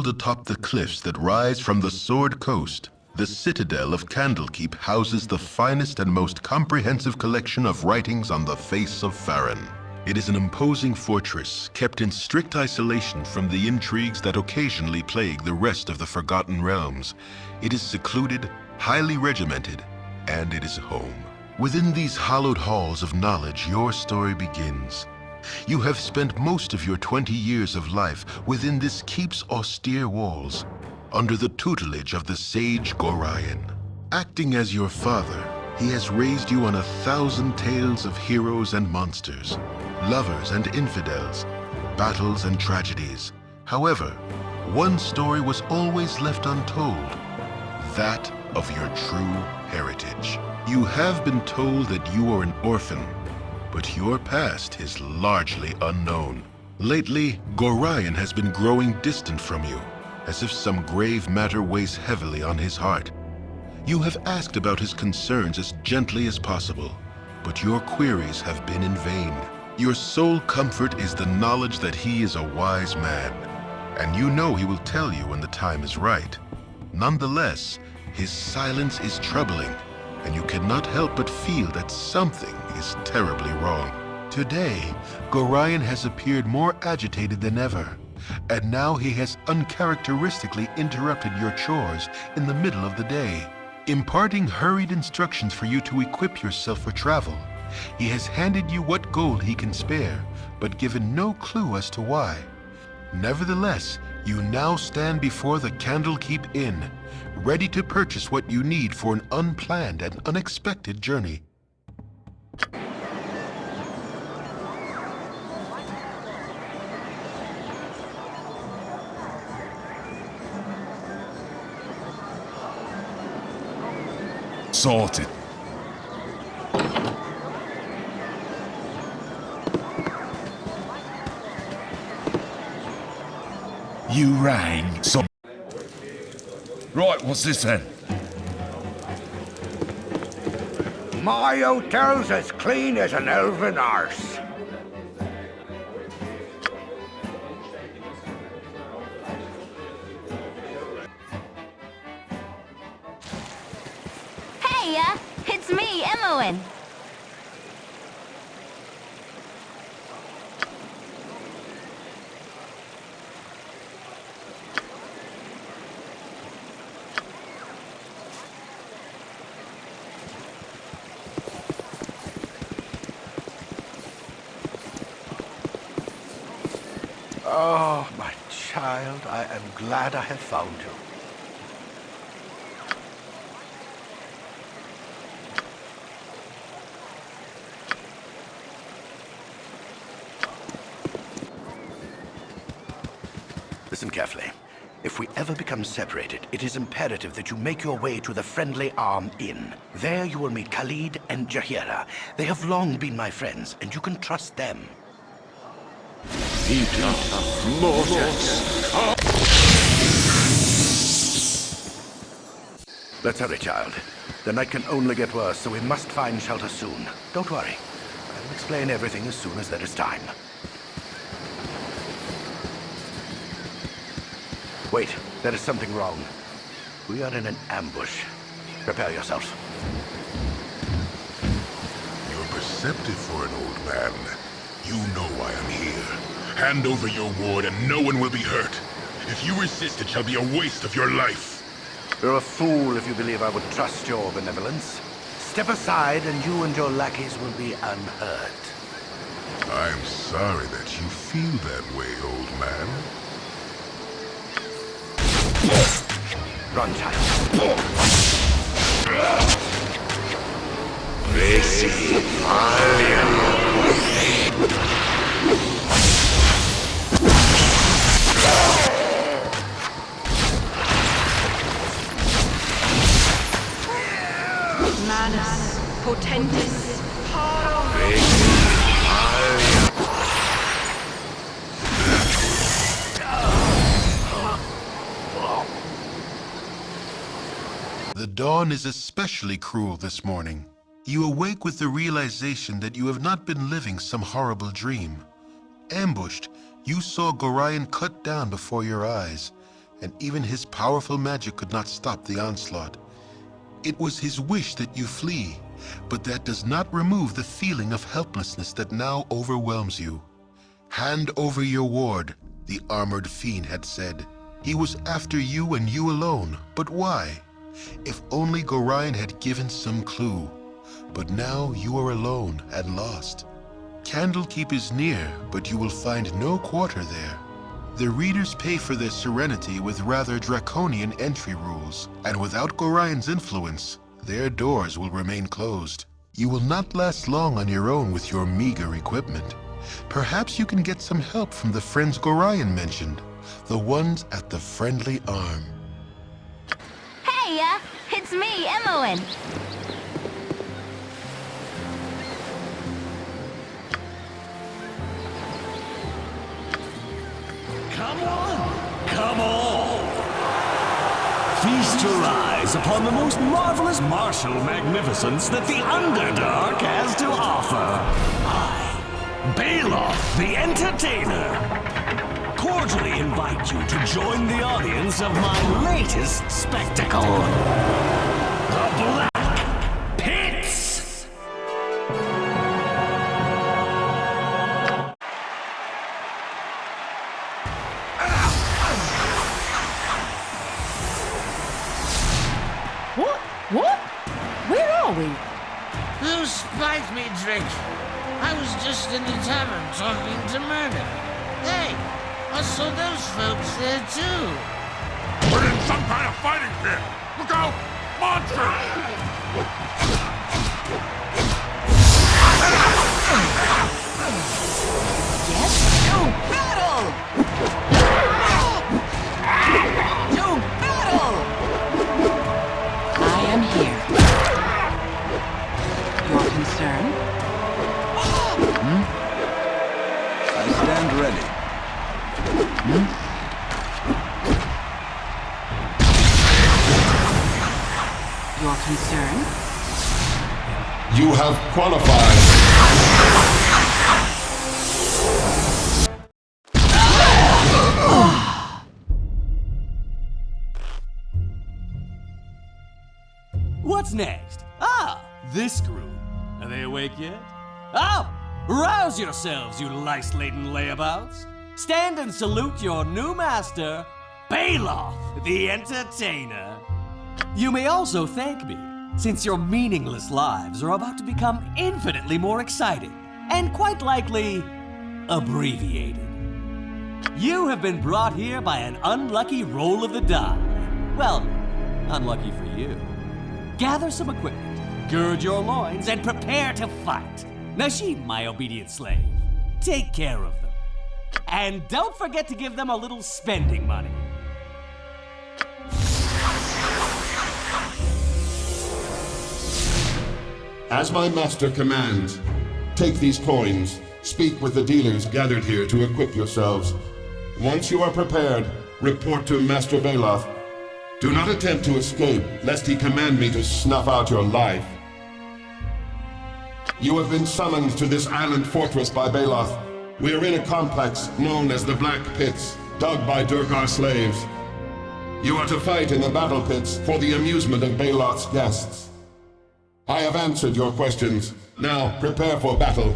atop the cliffs that rise from the Sword Coast, the citadel of Candlekeep houses the finest and most comprehensive collection of writings on the face of Farron. It is an imposing fortress kept in strict isolation from the intrigues that occasionally plague the rest of the Forgotten Realms. It is secluded, highly regimented, and it is home. Within these hallowed halls of knowledge, your story begins. You have spent most of your 20 years of life within this keep's austere walls, under the tutelage of the sage Gorion. Acting as your father, he has raised you on 1,000 tales of heroes and monsters, lovers and infidels, battles and tragedies. However, one story was always left untold, that of your true heritage. You have been told that you are an orphan, but your past is largely unknown. Lately, Gorion has been growing distant from you, as if some grave matter weighs heavily on his heart. You have asked about his concerns as gently as possible, but your queries have been in vain. Your sole comfort is the knowledge that he is a wise man, and you know he will tell you when the time is right. Nonetheless, his silence is troubling, and you cannot help but feel that something is terribly wrong. Today, Gorion has appeared more agitated than ever, and now he has uncharacteristically interrupted your chores in the middle of the day, imparting hurried instructions for you to equip yourself for travel. He has handed you what gold he can spare, but given no clue as to why. Nevertheless, you now stand before the Candlekeep Inn, ready to purchase what you need for an unplanned and unexpected journey. Sorted. You rang, so... Right, what's this then? My hotel's as clean as an elven arse. Hey, it's me, Emmeline. Oh, my child, I am glad I have found you. Listen carefully. If we ever become separated, it is imperative that you make your way to the Friendly Arm Inn. There you will meet Khalid and Jahira. They have long been my friends, and you can trust them. Let's hurry, child. The night can only get worse, so we must find shelter soon. Don't worry. I will explain everything as soon as there is time. Wait, there is something wrong. We are in an ambush. Prepare yourself. You're perceptive for an old man. You know why I'm here. Hand over your ward and no one will be hurt. If you resist, it shall be a waste of your life. You're a fool if you believe I would trust your benevolence. Step aside and you and your lackeys will be unhurt. I'm sorry that you feel that way, old man. Run, child. Manus, potentis, paro. The dawn is especially cruel this morning. You awake with the realization that you have not been living some horrible dream. Ambushed, you saw Gorion cut down before your eyes, and even his powerful magic could not stop the onslaught. It was his wish that you flee, but that does not remove the feeling of helplessness that now overwhelms you. Hand over your ward, the armored fiend had said. He was after you and you alone, but why? If only Gorion had given some clue. But now you are alone and lost. Candlekeep is near, but you will find no quarter there. The readers pay for their serenity with rather draconian entry rules, and without Gorion's influence, their doors will remain closed. You will not last long on your own with your meager equipment. Perhaps you can get some help from the friends Gorion mentioned, the ones at the Friendly Arm. Hey, it's me, Emoen. Come on! Come on! Feast your eyes upon the most marvelous martial magnificence that the Underdark has to offer. I, Baloth, the Entertainer, cordially invite you to join the audience of my latest spectacle. The Black Pits! What? Where are we? Who spiked me drink? I was just in the tavern talking to Murder. Hey, I saw those folks there too. We're in some kind of fighting pit! Look out! Monsters! Yes? To battle! To battle! I am here. Your concern? I stand ready. Your concern? You have qualified. What's next? Ah, this group. Are they awake yet? Up! Rouse yourselves, you lice-laden layabouts. Stand and salute your new master, Baloth, the Entertainer. You may also thank me, since your meaningless lives are about to become infinitely more exciting, and quite likely, abbreviated. You have been brought here by an unlucky roll of the die. Well, unlucky for you. Gather some equipment, gird your loins, and prepare to fight. Nashim, my obedient slave, take care of them. And don't forget to give them a little spending money. As my master commands, take these coins, speak with the dealers gathered here to equip yourselves. Once you are prepared, report to Master Baloth. Do not attempt to escape, lest he command me to snuff out your life. You have been summoned to this island fortress by Baloth. We are in a complex known as the Black Pits, dug by Durgar slaves. You are to fight in the battle pits for the amusement of Baloth's guests. I have answered your questions. Now prepare for battle.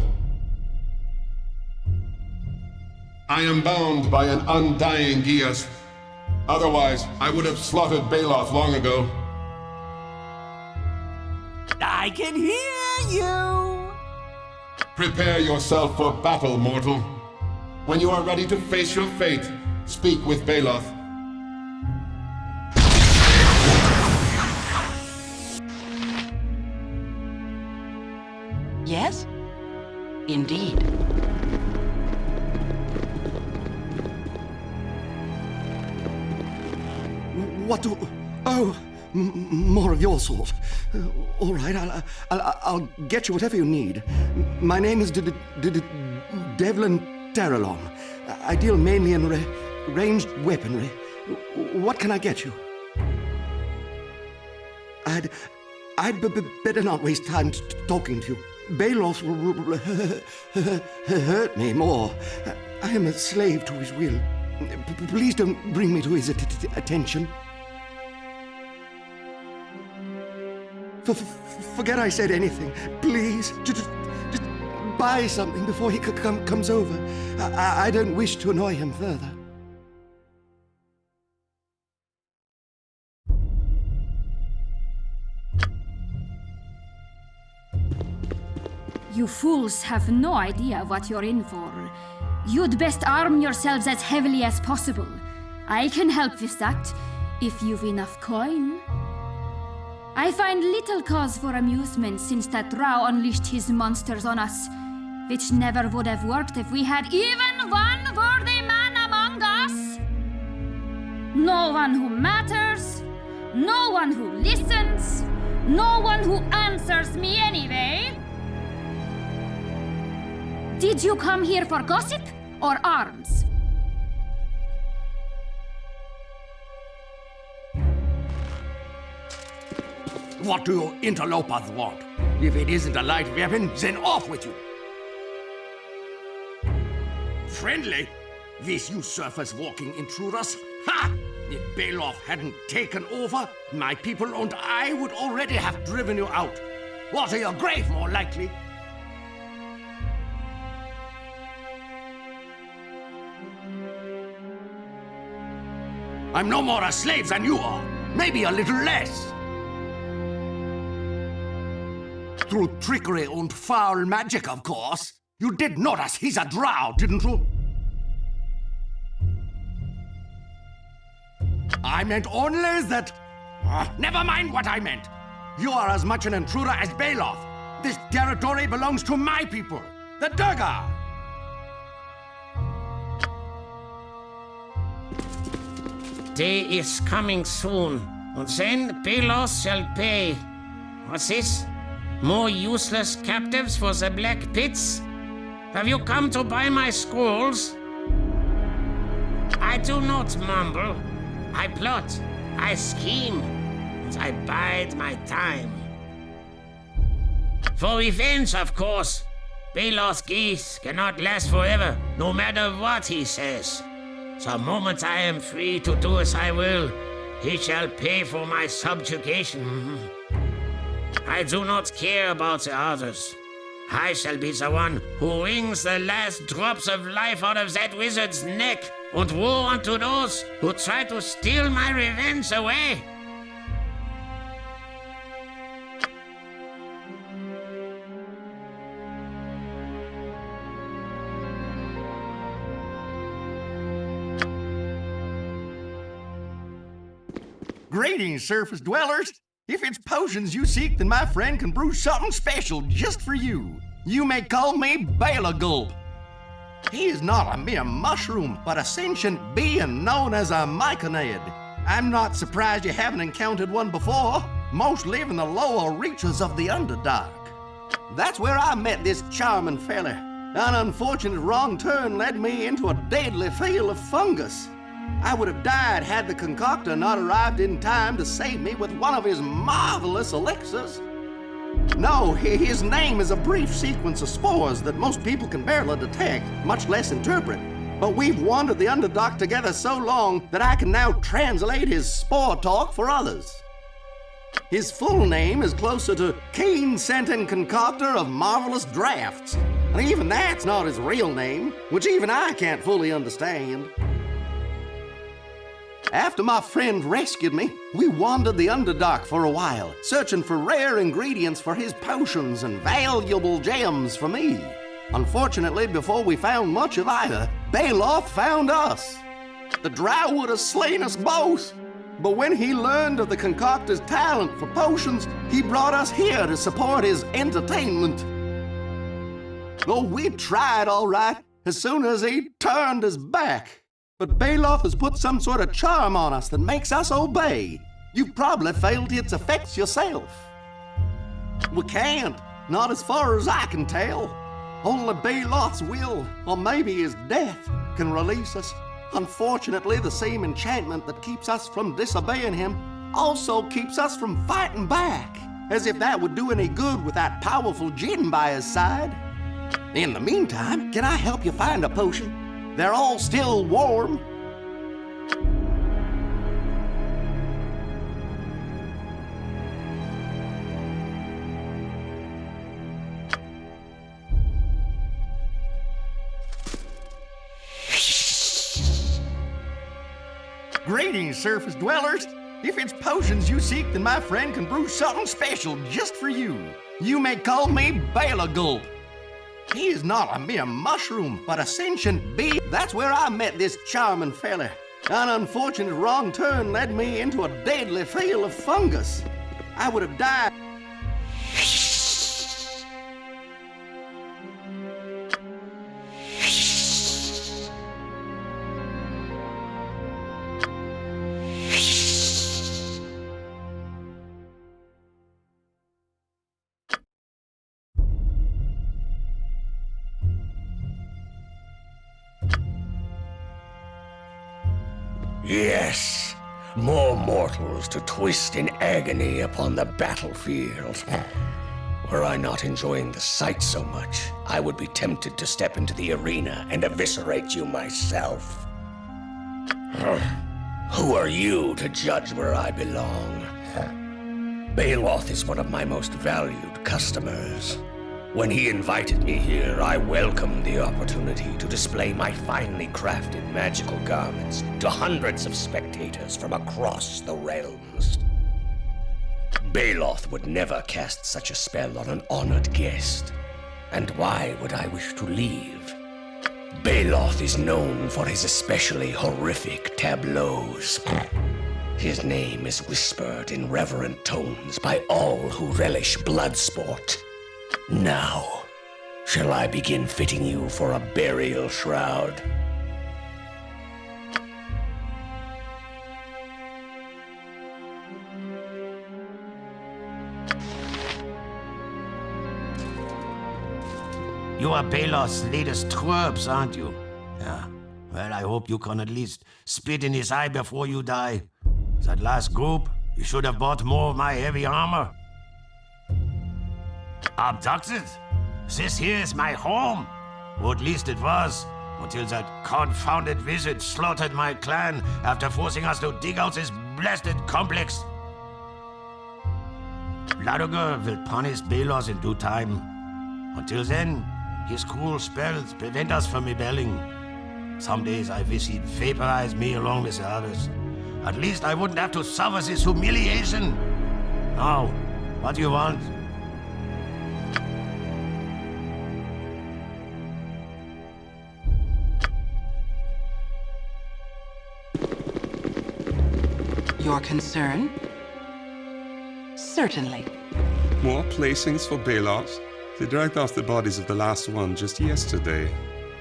I am bound by an undying geas. Otherwise, I would have slaughtered Baloth long ago. I can hear you! Prepare yourself for battle, mortal. When you are ready to face your fate, speak with Baloth. Yes? Indeed. What do... Oh, more of your sort. All right, I'll get you whatever you need. My name is Devlin Terralon. I deal mainly in ranged weaponry. What can I get you? I'd better not waste time talking to you. Baloth will hurt me more. I am a slave to his will. Please don't bring me to his attention. Forget I said anything. Please, just buy something before he comes over. I don't wish to annoy him further. You fools have no idea what you're in for. You'd best arm yourselves as heavily as possible. I can help with that, if you've enough coin. I find little cause for amusement since that drow unleashed his monsters on us, which never would have worked if we had even one worthy man among us. No one who matters, no one who listens, no one who answers me anyway. Did you come here for gossip or arms? What do you interlopers want? If it isn't a light weapon, then off with you. Friendly? This you surface walking intruders? Ha! If Baloth hadn't taken over, my people and I would already have driven you out. Or to your grave, more likely. I'm no more a slave than you are. Maybe a little less. Through trickery and foul magic, of course. You did notice he's a drow, didn't you? I meant only that... never mind what I meant. You are as much an intruder as Baloth. This territory belongs to my people, the Dinguer. Day is coming soon, and then Baloth shall pay. What's this? More useless captives for the Black Pits? Have you come to buy my scrolls? I do not mumble. I plot, I scheme, and I bide my time. For revenge, of course. Baloth's geese cannot last forever, no matter what he says. The moment I am free to do as I will, he shall pay for my subjugation. I do not care about the others. I shall be the one who wrings the last drops of life out of that wizard's neck, and woe unto those who try to steal my revenge away. Greetings, surface dwellers. If it's potions you seek, then my friend can brew something special just for you. You may call me Balagulp. He is not a mere mushroom, but a sentient being known as a myconid. I'm not surprised you haven't encountered one before. Most live in the lower reaches of the underdark. That's where I met this charming fella. An unfortunate wrong turn led me into a deadly field of fungus. I would have died had the concoctor not arrived in time to save me with one of his marvelous elixirs. No, his name is a brief sequence of spores that most people can barely detect, much less interpret. But we've wandered the Underdark together so long that I can now translate his spore talk for others. His full name is closer to Keen-Scented Concoctor of Marvelous Drafts. And even that's not his real name, which even I can't fully understand. After my friend rescued me, we wandered the Underdark for a while, searching for rare ingredients for his potions and valuable gems for me. Unfortunately, before we found much of either, Baloth found us. The drow would have slain us both, but when he learned of the concoctor's talent for potions, he brought us here to support his entertainment. Oh, we tried all right, as soon as he turned his back. But Baloth has put some sort of charm on us that makes us obey. You've probably felt its effects yourself. We can't, not as far as I can tell. Only Baloth's will, or maybe his death, can release us. Unfortunately, the same enchantment that keeps us from disobeying him also keeps us from fighting back, as if that would do any good with that powerful djinn by his side. In the meantime, can I help you find a potion? They're all still warm. Greetings, surface dwellers. If it's potions you seek, then my friend can brew something special just for you. You may call me Gulp. He is not a mere mushroom, but a sentient being. That's where I met this charming fella. An unfortunate wrong turn led me into a deadly field of fungus. I would have died. Yes, more mortals to twist in agony upon the battlefield. Were I not enjoying the sight so much, I would be tempted to step into the arena and eviscerate you myself. Who are you to judge where I belong? Baloth is one of my most valued customers. When he invited me here, I welcomed the opportunity to display my finely crafted magical garments to hundreds of spectators from across the realms. Baloth would never cast such a spell on an honored guest. And why would I wish to leave? Baloth is known for his especially horrific tableaus. His name is whispered in reverent tones by all who relish blood sport. Now, shall I begin fitting you for a burial shroud? You are Baloth's latest troops, aren't you? Yeah. Well, I hope you can at least spit in his eye before you die. That last group, you should have bought more of my heavy armor. Abducted? This here is my home. Or at least it was, until that confounded wizard slaughtered my clan after forcing us to dig out this blasted complex. Vladimir will punish Baloth in due time. Until then, his cruel spells prevent us from rebelling. Some days I wish he'd vaporize me along with the others. At least I wouldn't have to suffer this humiliation. Now, what do you want? Your concern? Certainly. More placings for Baloth? They dragged off the bodies of the last one just yesterday.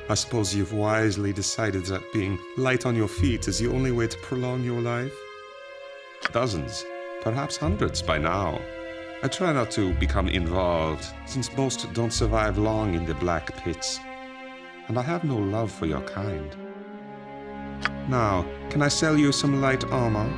I suppose you've wisely decided that being light on your feet is the only way to prolong your life? Dozens, perhaps hundreds by now. I try not to become involved, since most don't survive long in the black pits. And I have no love for your kind. Now, can I sell you some light armor?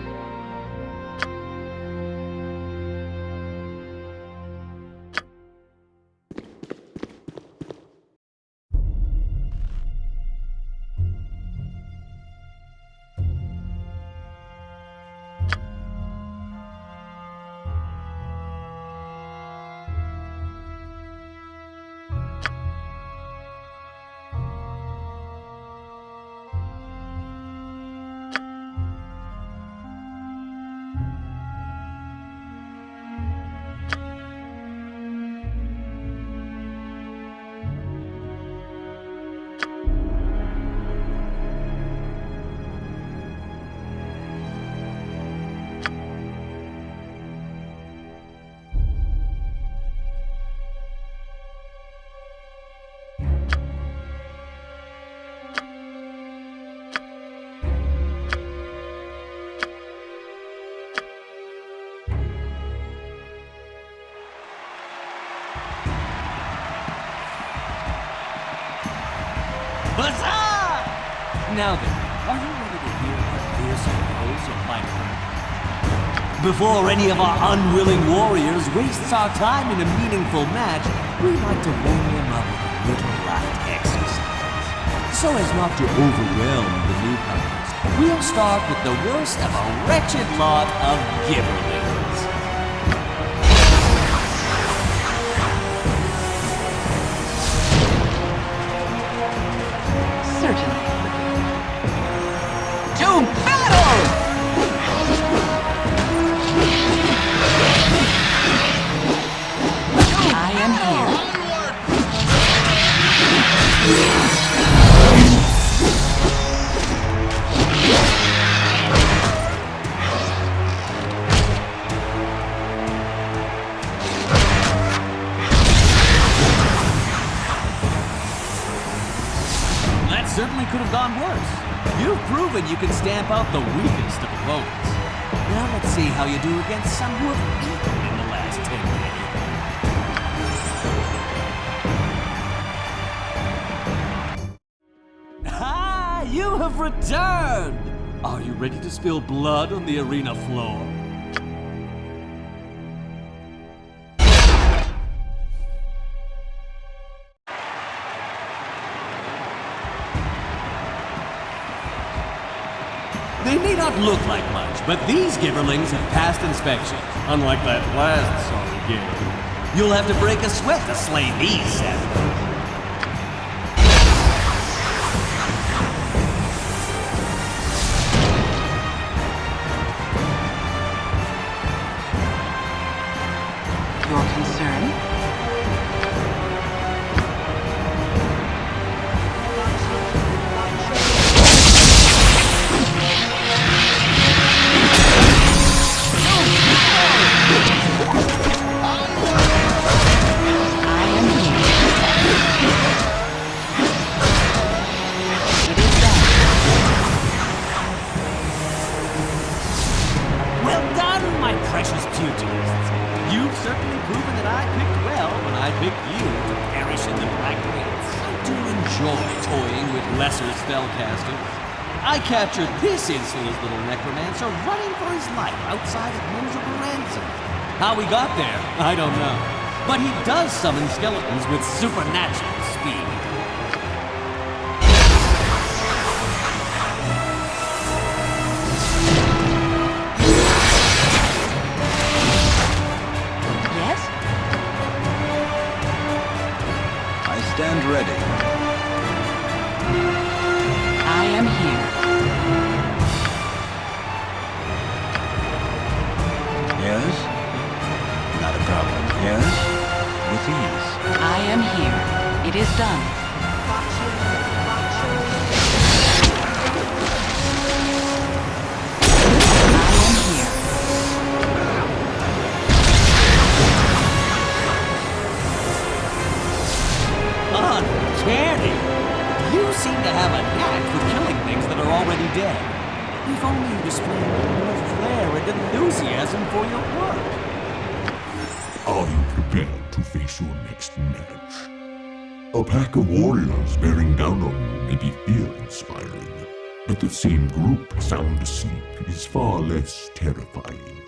Huzzah! Now then, are you ready to hear our fearsome blows of lightning? Before any of our unwilling warriors wastes our time in a meaningful match, we like to warm them up with a little light exercise. So as not to overwhelm the newcomers, we'll start with the worst of a wretched lot of gibberlings. Certainly. To battle! could have gone worse. You've proven you can stamp out the weakest of opponents. Now let's see how you do against some who have eaten in the last 10 days. Ah, you have returned! Are you ready to spill blood on the arena floor? They may not look like much, but these giverlings have passed inspection, unlike that last sorry game. You'll have to break a sweat to slay these savages. Your concern? Precious pugilists. You've certainly proven that I picked well when I picked you to perish in the black pits. I do enjoy toying with lesser spellcasters. I captured this insolent little necromancer running for his life outside of miserable ransom. How we got there, I don't know. But he does summon skeletons with supernatural speed. Stand ready. I am here. Yes? Not a problem. Yes? With ease. I am here. It is done. Uncanny! You seem to have a knack for killing things that are already dead. If only you displayed more flair and enthusiasm for your work. Are you prepared to face your next match? A pack of warriors bearing down on you may be fear-inspiring, but the same group sound asleep is far less terrifying.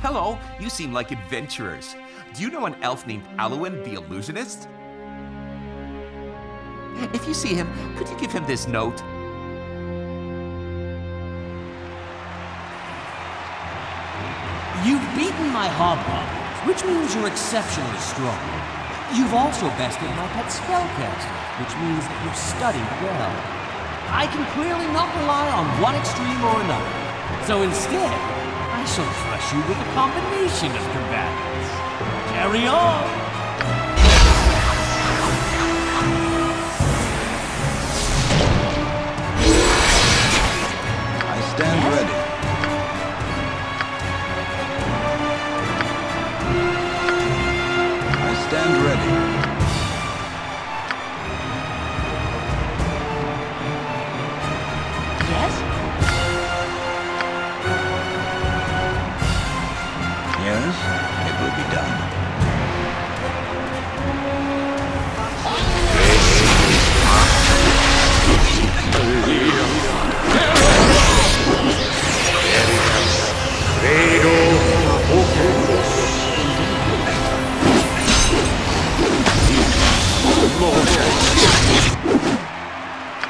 Hello, you seem like adventurers. Do you know an elf named Alwyn the Illusionist? If you see him, could you give him this note? You've beaten my hobgoblins, which means you're exceptionally strong. You've also bested my pet spellcaster, which means that you've studied well. I can clearly not rely on one extreme or another. So instead, I shall crush you with a combination of combatants. Carry on! I stand ready. I stand ready. Yes? Yes, it will be done.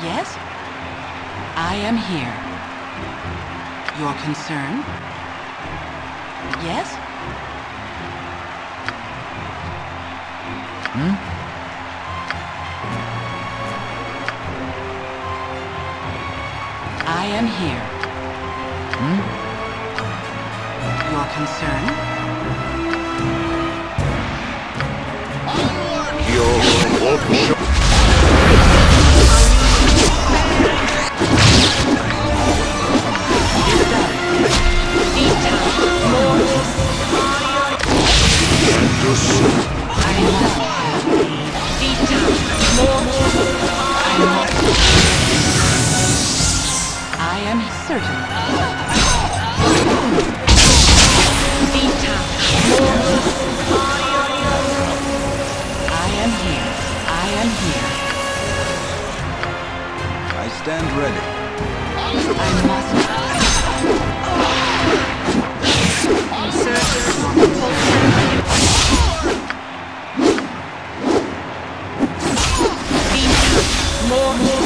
Yes? I am here. Your concern? Yes? I am here. Your concern? Stand ready. I must. Insert more.